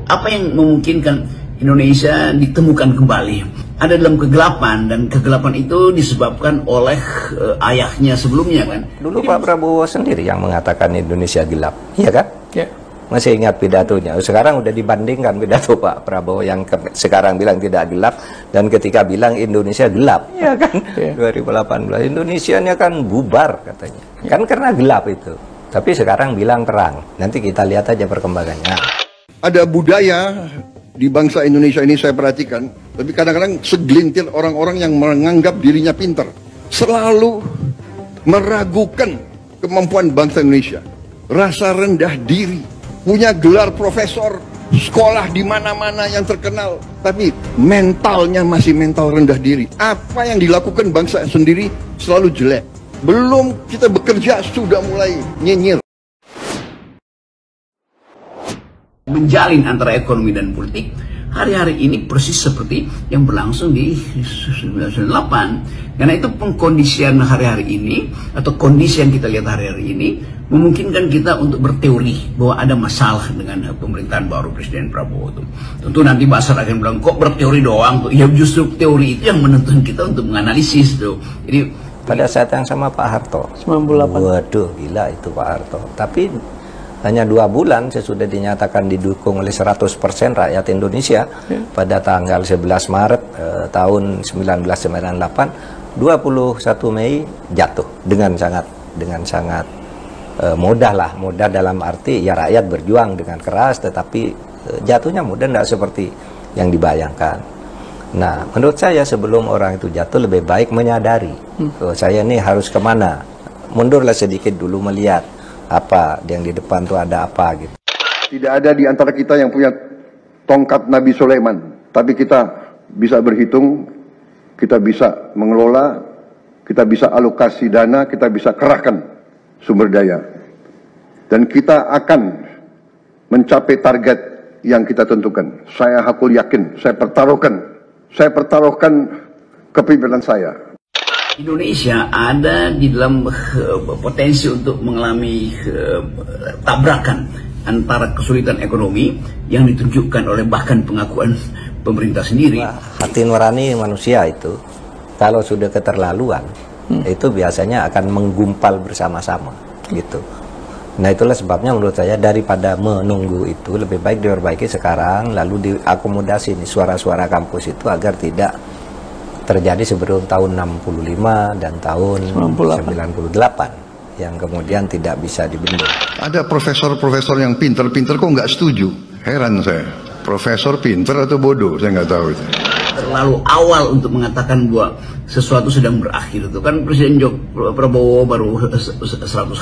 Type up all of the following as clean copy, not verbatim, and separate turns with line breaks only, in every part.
Apa yang memungkinkan Indonesia ditemukan kembali? Ada dalam kegelapan, dan kegelapan itu disebabkan oleh ayahnya sebelumnya kan.
Dulu Pak Prabowo sendiri yang mengatakan Indonesia gelap, iya kan?
Ya.
Masih ingat pidatonya. Sekarang udah dibandingkan pidato Pak Prabowo yang sekarang bilang tidak gelap dan ketika bilang Indonesia gelap, iya kan? Ya. 2018 Indonesianya kan bubar katanya, kan karena gelap itu. Tapi sekarang bilang terang. Nanti kita lihat aja perkembangannya.
Ada budaya di bangsa Indonesia ini saya perhatikan, tapi kadang-kadang segelintir orang-orang yang menganggap dirinya pintar selalu meragukan kemampuan bangsa Indonesia. Rasa rendah diri, punya gelar profesor, sekolah di mana-mana yang terkenal, tapi mentalnya masih mental rendah diri. Apa yang dilakukan bangsa sendiri selalu jelek. Belum kita bekerja sudah mulai nyinyir.
Menjalin antara ekonomi dan politik hari-hari ini persis seperti yang berlangsung di 1998. Karena itu pengkondisian hari-hari ini atau kondisi yang kita lihat hari-hari ini memungkinkan kita untuk berteori bahwa ada masalah dengan pemerintahan baru Presiden Prabowo itu. Tentu nanti Basar akan bilang kok berteori doang tuh. Ya justru teori itu yang menentukan kita untuk menganalisis tuh. Jadi
pada saat yang sama Pak Harto
98.
Waduh gila itu Pak Harto. Tapi hanya 2 bulan sesudah dinyatakan didukung oleh 100% rakyat Indonesia pada tanggal 11 Maret tahun 1998, 21 Mei jatuh dengan sangat mudah dalam arti ya rakyat berjuang dengan keras, tetapi jatuhnya mudah, tidak seperti yang dibayangkan. Nah, menurut saya sebelum orang itu jatuh lebih baik menyadari saya ini harus kemana, mundurlah sedikit dulu melihat apa yang di depan tuh ada apa gitu.
Tidak ada di antara kita yang punya tongkat Nabi Sulaiman, tapi kita bisa berhitung, kita bisa mengelola, kita bisa alokasi dana, kita bisa kerahkan sumber daya, dan kita akan mencapai target yang kita tentukan. Saya hakul yakin, saya pertaruhkan kepemimpinan saya.
Indonesia ada di dalam potensi untuk mengalami tabrakan antara kesulitan ekonomi yang ditunjukkan oleh bahkan pengakuan pemerintah sendiri.
Hati nurani manusia itu kalau sudah keterlaluan itu biasanya akan menggumpal bersama-sama gitu. Nah itulah sebabnya menurut saya daripada menunggu itu lebih baik diperbaiki sekarang, lalu diakomodasi nih suara-suara kampus itu agar tidak terjadi sebelum tahun 65 dan tahun 98 yang kemudian tidak bisa dibendung.
Ada profesor-profesor yang pinter-pinter kok nggak setuju. Heran saya. Profesor pinter atau bodoh, saya nggak tahu itu.
Terlalu awal untuk mengatakan bahwa sesuatu sedang berakhir itu kan Presiden Prabowo baru 100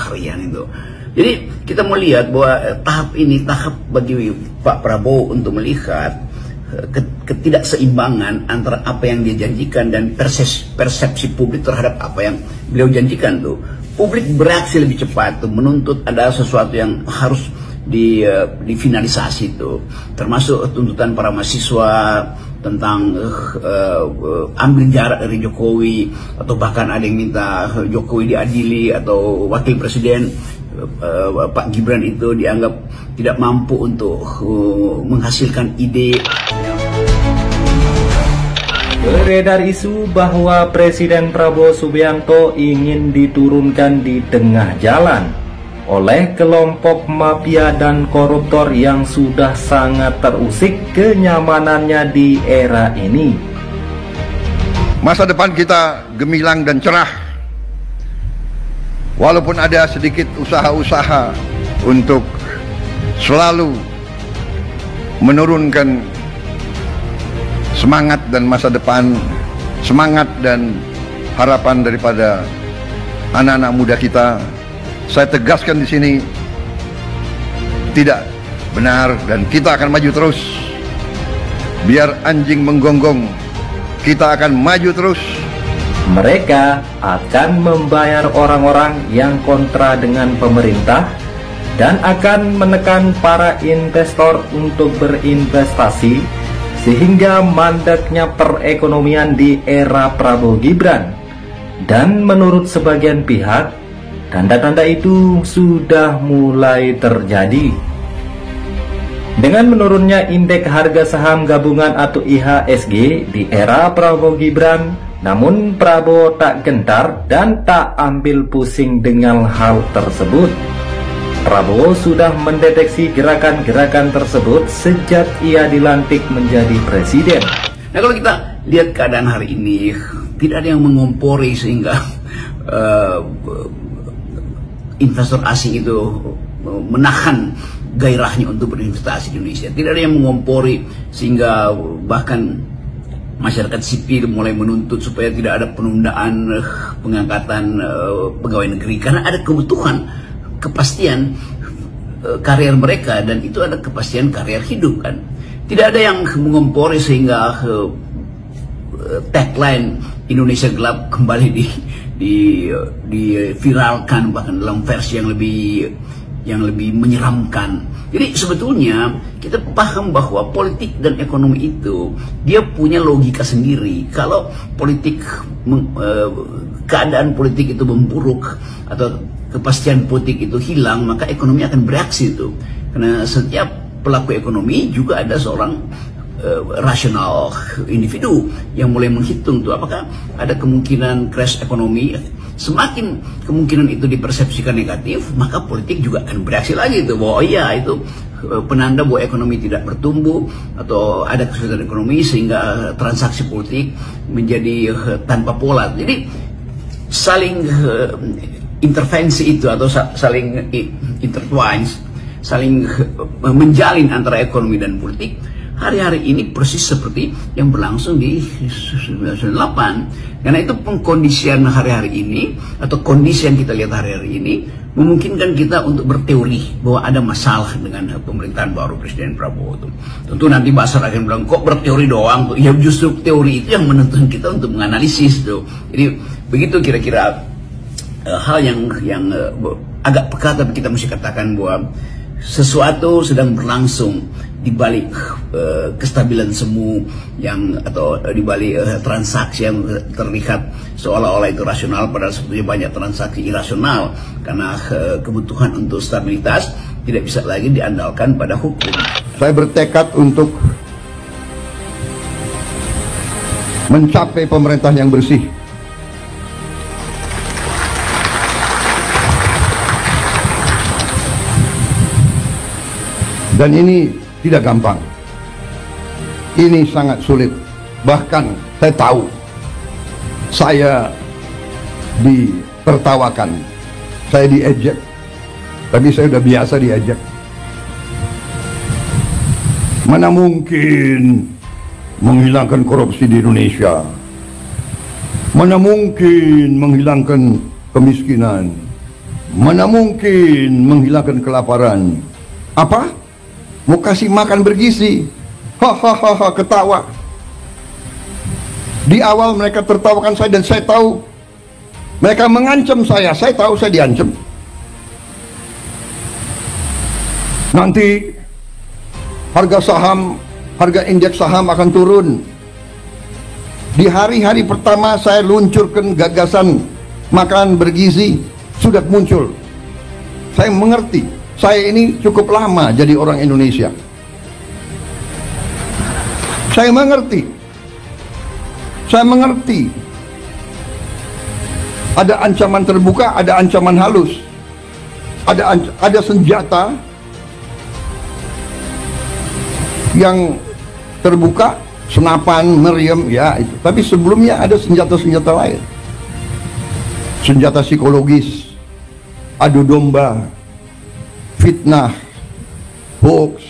harian itu. Jadi kita melihat bahwa tahap ini tahap bagi Pak Prabowo untuk melihat ketidakseimbangan antara apa yang dia janjikan dan persepsi publik terhadap apa yang beliau janjikan tuh. Publik bereaksi lebih cepat tuh, menuntut ada sesuatu yang harus difinalisasi itu, termasuk tuntutan para mahasiswa tentang ambil jarak dari Jokowi, atau bahkan ada yang minta Jokowi diadili, atau wakil presiden Pak Gibran itu dianggap tidak mampu untuk menghasilkan ide.
Beredar isu bahwa Presiden Prabowo Subianto ingin diturunkan di tengah jalan oleh kelompok mafia dan koruptor yang sudah sangat terusik kenyamanannya di era ini.
Masa depan kita gemilang dan cerah. Walaupun ada sedikit usaha-usaha untuk selalu menurunkan semangat dan masa depan, semangat dan harapan daripada anak-anak muda kita, saya tegaskan di sini tidak benar dan kita akan maju terus. Biar anjing menggonggong, kita akan maju terus.
Mereka akan membayar orang-orang yang kontra dengan pemerintah dan akan menekan para investor untuk berinvestasi sehingga mandeknya perekonomian di era Prabowo Gibran. Dan menurut sebagian pihak, tanda-tanda itu sudah mulai terjadi. Dengan menurunnya indeks harga saham gabungan atau IHSG di era Prabowo Gibran, namun Prabowo tak gentar dan tak ambil pusing dengan hal tersebut. Prabowo sudah mendeteksi gerakan-gerakan tersebut sejak ia dilantik menjadi presiden.
Nah, kalau kita lihat keadaan hari ini, tidak ada yang mengompori sehingga investor asing itu menahan gairahnya untuk berinvestasi di Indonesia. Tidak ada yang mengompori sehingga bahkan masyarakat sipil mulai menuntut supaya tidak ada penundaan pengangkatan pegawai negeri, karena ada kebutuhan kepastian karir mereka, dan itu ada kepastian karir hidup kan. Tidak ada yang mengompori sehingga tagline Indonesia gelap kembali diviralkan bahkan dalam versi yang lebih menyeramkan. Jadi sebetulnya kita paham bahwa politik dan ekonomi itu dia punya logika sendiri. Kalau keadaan politik itu memburuk atau kepastian politik itu hilang, maka ekonomi akan bereaksi itu. Karena setiap pelaku ekonomi juga ada seorang rasional individu yang mulai menghitung tuh apakah ada kemungkinan crash ekonomi. Semakin kemungkinan itu dipersepsikan negatif, maka politik juga akan bereaksi lagi tuh bahwa iya itu penanda bahwa ekonomi tidak bertumbuh atau ada kesulitan ekonomi sehingga transaksi politik menjadi tanpa pola. Jadi saling intervensi itu atau saling intertwine, saling menjalin antara ekonomi dan politik hari-hari ini persis seperti yang berlangsung di 1998. Karena itu pengkondisian hari-hari ini atau kondisi yang kita lihat hari-hari ini memungkinkan kita untuk berteori bahwa ada masalah dengan pemerintahan baru Presiden Prabowo itu. Tentu nanti Basar akan bilang kok berteori doang tuh. Ya justru teori itu yang menuntun kita untuk menganalisis tuh. Jadi begitu kira-kira hal yang agak peka, tapi kita mesti katakan bahwa sesuatu sedang berlangsung di balik kestabilan semu atau di balik transaksi yang terlihat seolah-olah itu rasional, padahal sebetulnya banyak transaksi irasional karena kebutuhan untuk stabilitas tidak bisa lagi diandalkan pada hukum.
Saya bertekad untuk mencapai pemerintahan yang bersih. Dan ini tidak gampang. Ini sangat sulit. Bahkan saya tahu saya ditertawakan, saya diejek. Tapi saya sudah biasa diejek. Mana mungkin menghilangkan korupsi di Indonesia? Mana mungkin menghilangkan kemiskinan? Mana mungkin menghilangkan kelaparan? Apa? Mau kasih makan bergizi, hahaha, ketawa. Di awal mereka tertawakan saya dan saya tahu mereka mengancam saya tahu saya diancam. Nanti harga saham, harga indeks saham akan turun. Di hari-hari pertama saya luncurkan gagasan makan bergizi, sudah muncul. Saya mengerti. Saya ini cukup lama jadi orang Indonesia. Saya mengerti. Ada ancaman terbuka, ada ancaman halus. Ada senjata yang terbuka, senapan, meriam, ya itu. Tapi sebelumnya ada senjata-senjata lain. Senjata psikologis, adu domba, fitnah, hoax,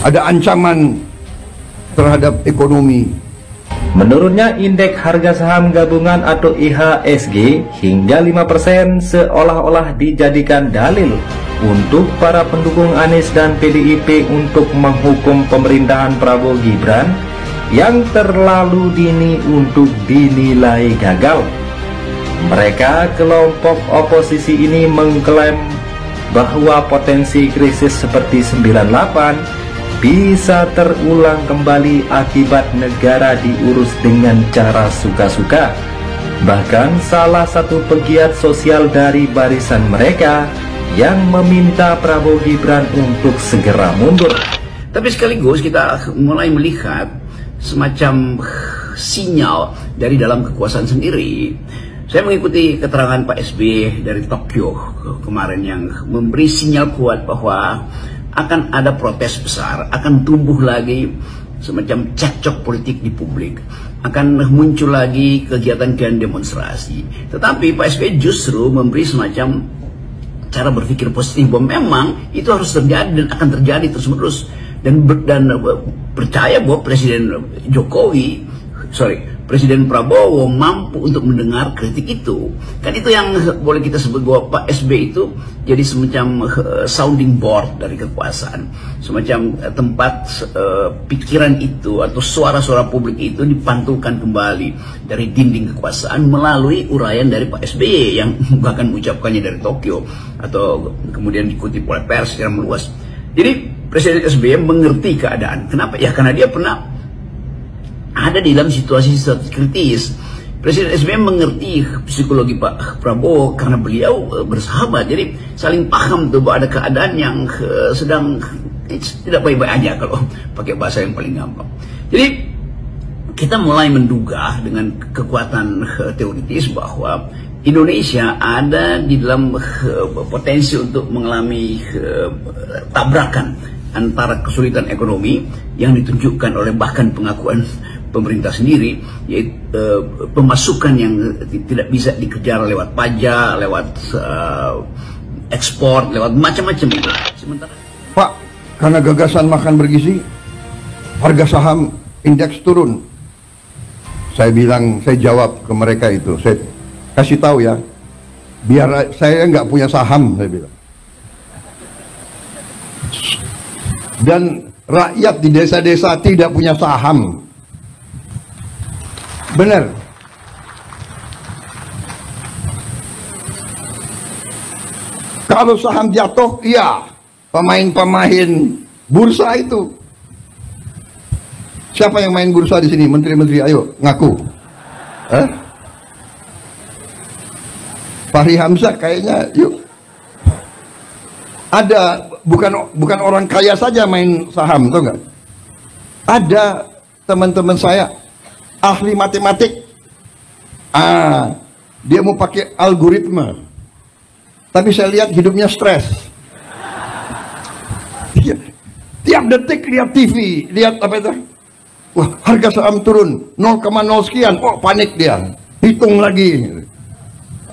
ada ancaman terhadap ekonomi.
Menurunnya indeks harga saham gabungan atau IHSG hingga 5% seolah-olah dijadikan dalil untuk para pendukung Anies dan PDIP untuk menghukum pemerintahan Prabowo Gibran yang terlalu dini untuk dinilai gagal. Mereka, kelompok oposisi ini, mengklaim bahwa potensi krisis seperti 98 bisa terulang kembali akibat negara diurus dengan cara suka-suka. Bahkan salah satu pegiat sosial dari barisan mereka yang meminta Prabowo Gibran untuk segera mundur.
Tapi sekaligus kita mulai melihat semacam sinyal dari dalam kekuasaan sendiri. Saya mengikuti keterangan Pak SBY dari Tokyo kemarin yang memberi sinyal kuat bahwa akan ada protes besar, akan tumbuh lagi semacam cekcok politik di publik, akan muncul lagi kegiatan demonstrasi. Tetapi Pak SBY justru memberi semacam cara berpikir positif bahwa memang itu harus terjadi dan akan terjadi terus-menerus, dan percaya bahwa Presiden Prabowo mampu untuk mendengar kritik itu. Kan itu yang boleh kita sebut bahwa Pak SBY itu jadi semacam sounding board dari kekuasaan, semacam tempat pikiran itu atau suara-suara publik itu dipantulkan kembali dari dinding kekuasaan melalui uraian dari Pak SBY yang bahkan mengucapkannya dari Tokyo atau kemudian dikutip oleh pers secara meluas. Jadi Presiden SBY mengerti keadaan. Kenapa? Ya karena dia pernah ada di dalam situasi kritis. Presiden SBY mengerti psikologi Pak Prabowo karena beliau bersahabat, jadi saling paham tuh bahwa ada keadaan yang sedang tidak baik-baik aja kalau pakai bahasa yang paling gampang. Jadi kita mulai menduga dengan kekuatan teoritis bahwa Indonesia ada di dalam potensi untuk mengalami tabrakan antara kesulitan ekonomi yang ditunjukkan oleh bahkan pengakuan pemerintah sendiri, yaitu pemasukan yang tidak bisa dikejar lewat pajak, lewat ekspor, lewat macam-macam itu. Sementara
Pak, karena gagasan makan bergizi, harga saham indeks turun. Saya jawab ke mereka itu, saya kasih tahu ya, biar saya nggak punya saham, saya bilang. Dan rakyat di desa-desa tidak punya saham. Benar. Kalau saham jatuh, iya, pemain-pemain bursa itu. Siapa yang main bursa di sini? Menteri-menteri, ayo ngaku. Fahri Hamzah kayaknya, yuk. Ada bukan orang kaya saja main saham, tuh nggak? Ada teman-teman saya ahli matematik, dia mau pakai algoritma, tapi saya lihat hidupnya stres. Tiap detik lihat TV, lihat apa itu, wah harga saham turun 0,0 sekian, oh panik dia, hitung lagi.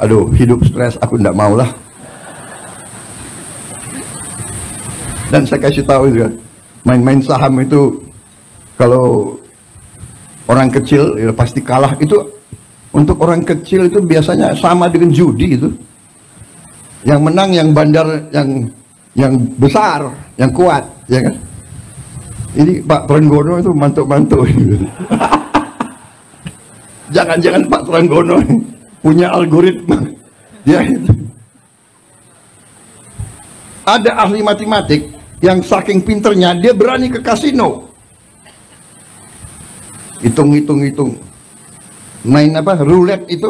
Aduh, hidup stres, aku nggak mau lah. Dan saya kasih tahu juga, main-main saham itu kalau orang kecil ya pasti kalah. Itu untuk orang kecil itu biasanya sama dengan judi itu. Yang menang yang bandar, yang besar, yang kuat, ya kan? Ini Pak Trenggono itu mantuk-mantuk. Jangan-jangan Pak Trenggono punya algoritma. Ya itu. Ada ahli matematik yang saking pinternya dia berani ke kasino. Hitung, main apa, roulette itu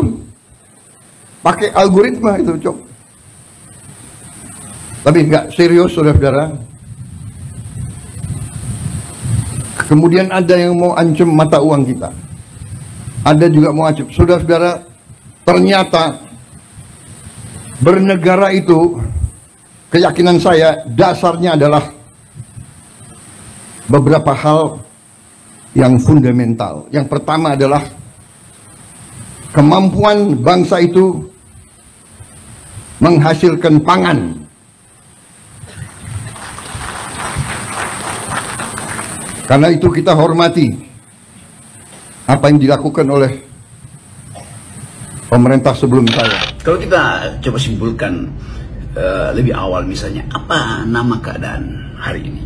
pakai algoritma itu, Cok. Tapi nggak serius, saudara-saudara. Kemudian ada yang mau ancam mata uang kita, ada juga mau ancam. Saudara-saudara, ternyata bernegara itu, keyakinan saya dasarnya adalah beberapa hal yang fundamental. Yang pertama adalah kemampuan bangsa itu menghasilkan pangan. Karena itu kita hormati apa yang dilakukan oleh pemerintah sebelum saya.
Kalau kita coba simpulkan lebih awal, misalnya apa nama keadaan hari ini,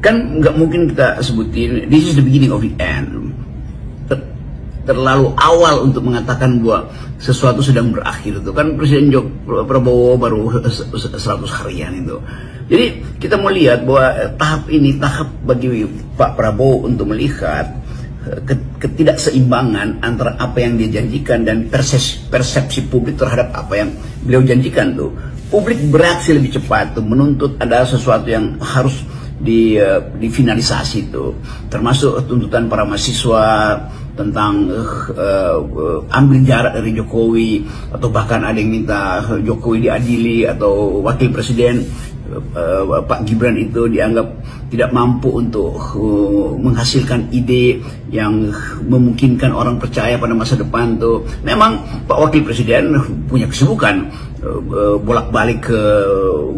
kan nggak mungkin kita sebutin this is the beginning of the end. Terlalu awal untuk mengatakan bahwa sesuatu sedang berakhir. Itu kan Presiden Prabowo baru 100 harian itu. Jadi kita mau lihat bahwa tahap ini tahap bagi Pak Prabowo untuk melihat ketidakseimbangan antara apa yang dia janjikan dan persepsi publik terhadap apa yang beliau janjikan tuh. publik bereaksi lebih cepat tuh, menuntut ada sesuatu yang harus difinalisasi itu, termasuk tuntutan para mahasiswa tentang ambil jarak dari Jokowi, atau bahkan ada yang minta Jokowi diadili, atau wakil presiden Pak Gibran itu dianggap tidak mampu untuk menghasilkan ide yang memungkinkan orang percaya pada masa depan tuh. Memang Pak Wakil Presiden punya kesibukan bolak-balik ke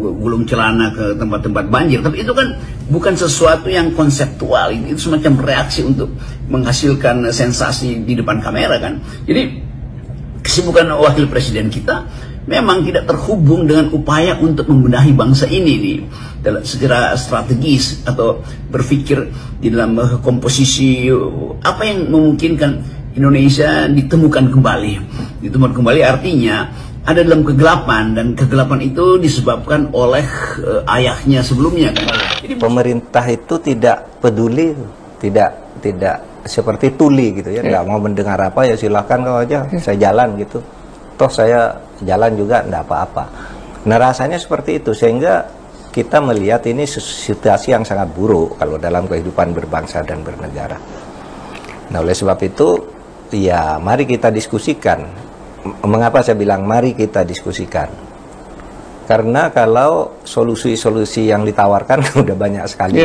gulung celana ke tempat-tempat banjir, tapi itu kan bukan sesuatu yang konseptual, itu semacam reaksi untuk menghasilkan sensasi di depan kamera kan. Jadi kesibukan Wakil Presiden kita memang tidak terhubung dengan upaya untuk membenahi bangsa ini nih, secara strategis atau berpikir di dalam komposisi apa yang memungkinkan Indonesia ditemukan kembali. Ditemukan kembali artinya ada dalam kegelapan, dan kegelapan itu disebabkan oleh ayahnya sebelumnya kan.
Jadi pemerintah itu tidak peduli, tidak seperti tuli gitu ya, nggak mau mendengar apa ya silahkan kau aja, saya jalan gitu. Toh saya jalan juga enggak apa-apa. Nah rasanya seperti itu, sehingga kita melihat ini situasi yang sangat buruk kalau dalam kehidupan berbangsa dan bernegara. Nah oleh sebab itu ya mari kita diskusikan. Mengapa saya bilang mari kita diskusikan? Karena kalau solusi-solusi yang ditawarkan udah banyak sekali.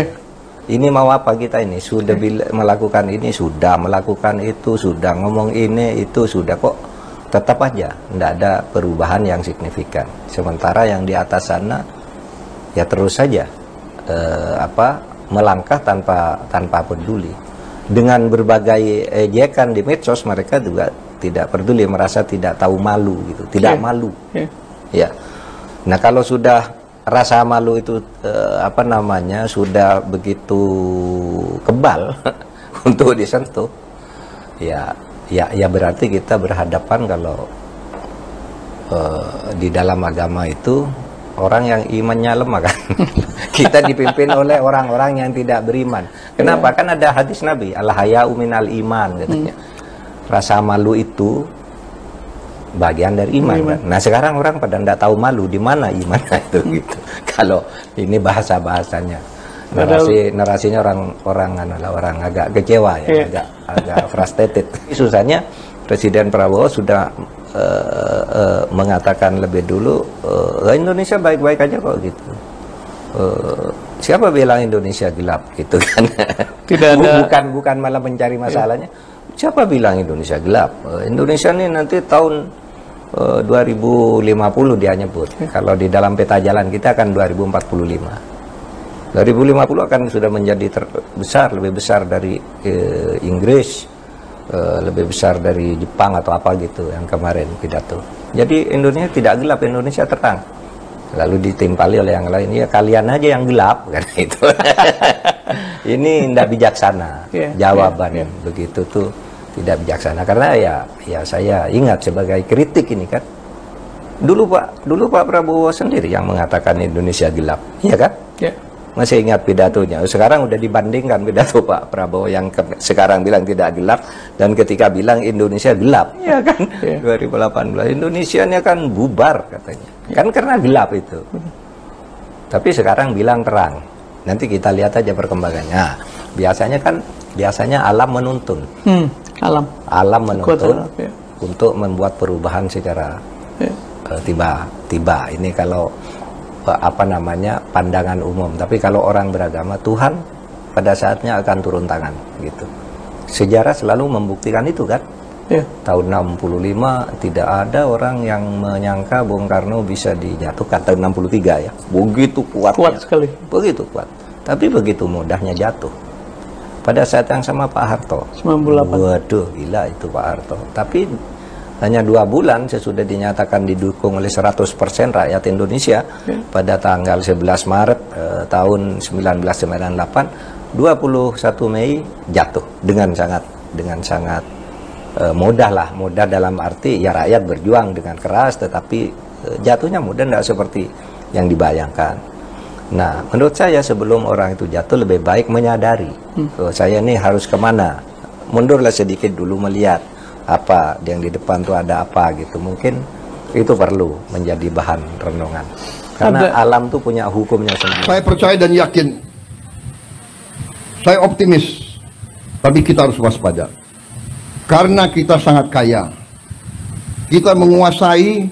Ini mau apa kita ini? Sudah melakukan ini, sudah melakukan itu, sudah ngomong ini, itu, sudah kok tetap aja tidak ada perubahan yang signifikan. Sementara yang di atas sana ya terus saja melangkah tanpa peduli. Dengan berbagai ejekan di medsos, mereka juga tidak peduli, merasa tidak tahu malu gitu, tidak malu. Ya. Nah kalau sudah rasa malu itu sudah begitu kebal untuk disentuh, ya berarti kita berhadapan kalau di dalam agama itu orang yang imannya lemah kan. Kita dipimpin oleh orang-orang yang tidak beriman. Kenapa? Kan ada hadis Nabi, al-haya'u minal iman katanya. Rasa malu itu bagian dari iman kan? Nah sekarang orang pada tidak tahu malu, di mana imannya itu gitu. Kalau ini bahasanya narasinya orang agak kecewa ya, agak frustrated. Susahnya Presiden Prabowo sudah mengatakan lebih dulu Indonesia baik-baik aja kok gitu. Siapa bilang Indonesia gelap gitu kan? Tidak ada. Bukan malah mencari masalahnya. Siapa bilang Indonesia gelap? Indonesia ini nanti tahun 2050 dia nyebut. Kalau di dalam peta jalan kita akan 2045. 2050 akan sudah menjadi lebih besar dari Inggris, lebih besar dari Jepang atau apa gitu yang kemarin pidato. Jadi Indonesia tidak gelap, Indonesia terang. Lalu ditimpali oleh yang lain, ya kalian aja yang gelap kan itu. Ini tidak bijaksana jawaban begitu tuh, tidak bijaksana. Karena ya saya ingat sebagai kritik ini kan, dulu Pak Prabowo sendiri yang mengatakan Indonesia gelap, iya kan? Masih ingat pidatonya. Sekarang udah dibandingkan pidato Pak Prabowo yang sekarang bilang tidak gelap dan ketika bilang Indonesia gelap, ya kan? 2018 Indonesia ini akan bubar katanya. Kan karena gelap itu. Tapi sekarang bilang terang. Nanti kita lihat aja perkembangannya. Nah, biasanya alam menuntun. Alam menuntun untuk membuat perubahan secara tiba-tiba. Ini kalau pandangan umum. Tapi kalau orang beragama, Tuhan pada saatnya akan turun tangan gitu. Sejarah selalu membuktikan itu kan. Tahun 65 tidak ada orang yang menyangka Bung Karno bisa dijatuhkan. Tahun 63 ya, begitu kuatnya, kuat sekali, begitu kuat. Tapi begitu mudahnya jatuh. Pada saat yang sama Pak Harto 98. Waduh gila itu Pak Harto. Tapi hanya 2 bulan sesudah dinyatakan didukung oleh 100% rakyat Indonesia pada tanggal 11 Maret tahun 1998, 21 Mei jatuh dengan sangat mudah dalam arti ya rakyat berjuang dengan keras, tetapi jatuhnya mudah, tidak seperti yang dibayangkan. Nah menurut saya sebelum orang itu jatuh lebih baik menyadari saya ini harus kemana, mundurlah sedikit dulu melihat apa yang di depan tuh ada apa gitu. Mungkin Itu perlu menjadi bahan renungan. Karena alam tuh punya hukumnya sendiri.
Saya percaya dan yakin, saya optimis, tapi kita harus waspada. Karena kita sangat kaya, kita menguasai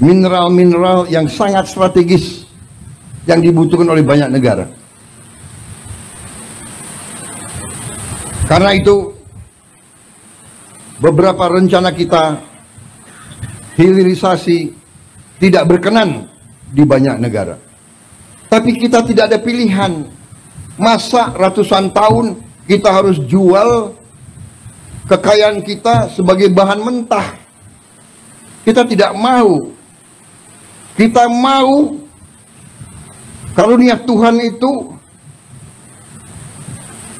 mineral-mineral yang sangat strategis yang dibutuhkan oleh banyak negara. Karena itu, beberapa rencana kita hilirisasi tidak berkenan di banyak negara. Tapi kita tidak ada pilihan. Masa ratusan tahun kita harus jual kekayaan kita sebagai bahan mentah? Kita tidak mau. Kita mau karunia Tuhan itu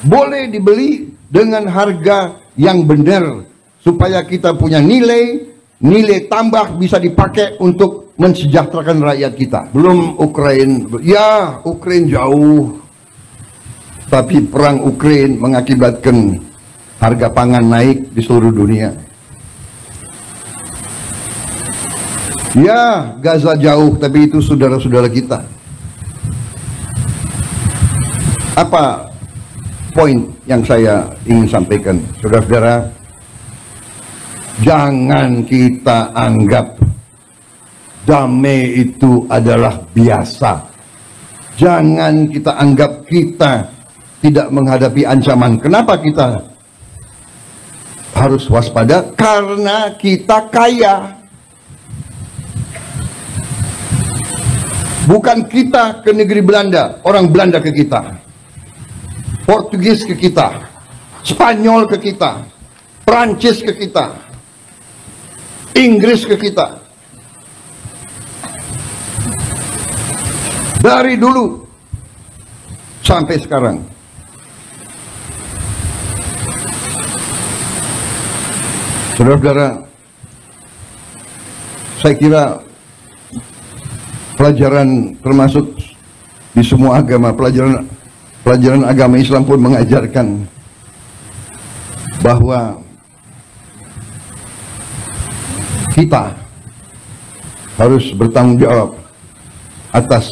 boleh dibeli dengan harga yang benar, supaya kita punya nilai tambah bisa dipakai untuk mensejahterakan rakyat kita. Belum Ukraina, ya Ukraina jauh, tapi perang Ukraina mengakibatkan harga pangan naik di seluruh dunia. Ya, Gaza jauh, tapi itu saudara-saudara kita. Apa poin yang saya ingin sampaikan, saudara-saudara? Jangan kita anggap damai itu adalah biasa. Jangan kita anggap kita tidak menghadapi ancaman. Kenapa kita harus waspada? Karena kita kaya. Bukan kita ke negeri Belanda, orang Belanda ke kita, Portugis ke kita, Spanyol ke kita, Prancis ke kita, Inggris ke kita. Dari dulu sampai sekarang. Saudara-saudara, saya kira pelajaran termasuk di semua agama, pelajaran agama Islam pun mengajarkan bahwa kita harus bertanggung jawab atas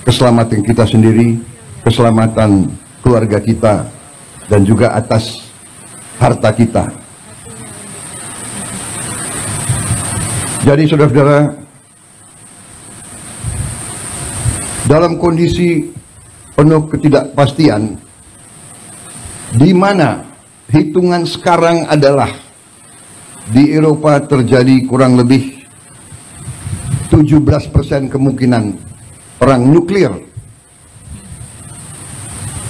keselamatan kita sendiri, keselamatan keluarga kita, dan juga atas harta kita. Jadi saudara-saudara, dalam kondisi penuh ketidakpastian, di mana hitungan sekarang adalah di Eropa terjadi kurang lebih 17% kemungkinan perang nuklir.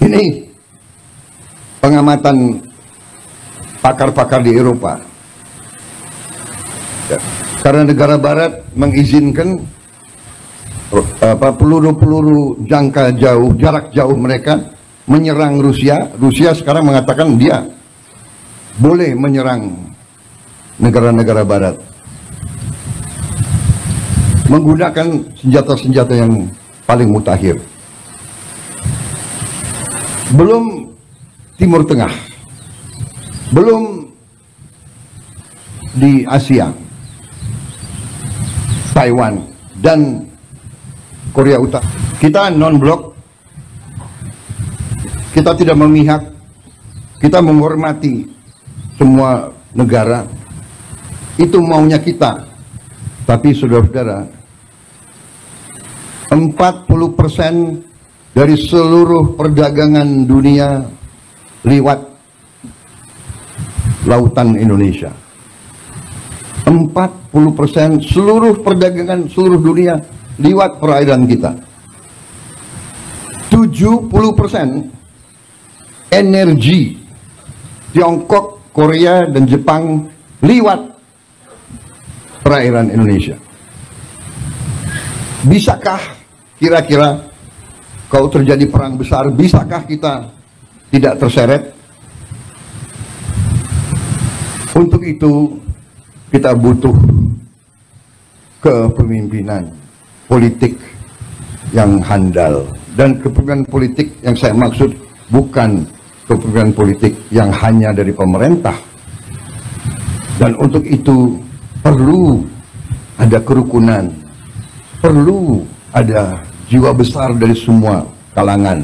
Ini pengamatan pakar-pakar di Eropa. Karena negara barat mengizinkan peluru-peluru jangka jauh, jarak jauh mereka menyerang Rusia. Rusia sekarang mengatakan dia boleh menyerang negara-negara barat menggunakan senjata-senjata yang paling mutakhir. Belum Timur Tengah, belum di Asia, Taiwan dan Korea Utara. Kita non-blok, kita tidak memihak, kita menghormati semua negara. Itu maunya kita. Tapi saudara-saudara, 40% dari seluruh perdagangan dunia lewat lautan Indonesia. 40% seluruh perdagangan seluruh dunia lewat perairan kita. 70% energi Tiongkok, Korea, dan Jepang lewat perairan Indonesia. Bisakah kira-kira kalau terjadi perang besar, bisakah kita tidak terseret? Untuk itu kita butuh kepemimpinan politik yang handal. Dan kepemimpinan politik yang saya maksud bukan kepemimpinan politik yang hanya dari pemerintah. Dan untuk itu perlu ada kerukunan, perlu ada jiwa besar dari semua kalangan.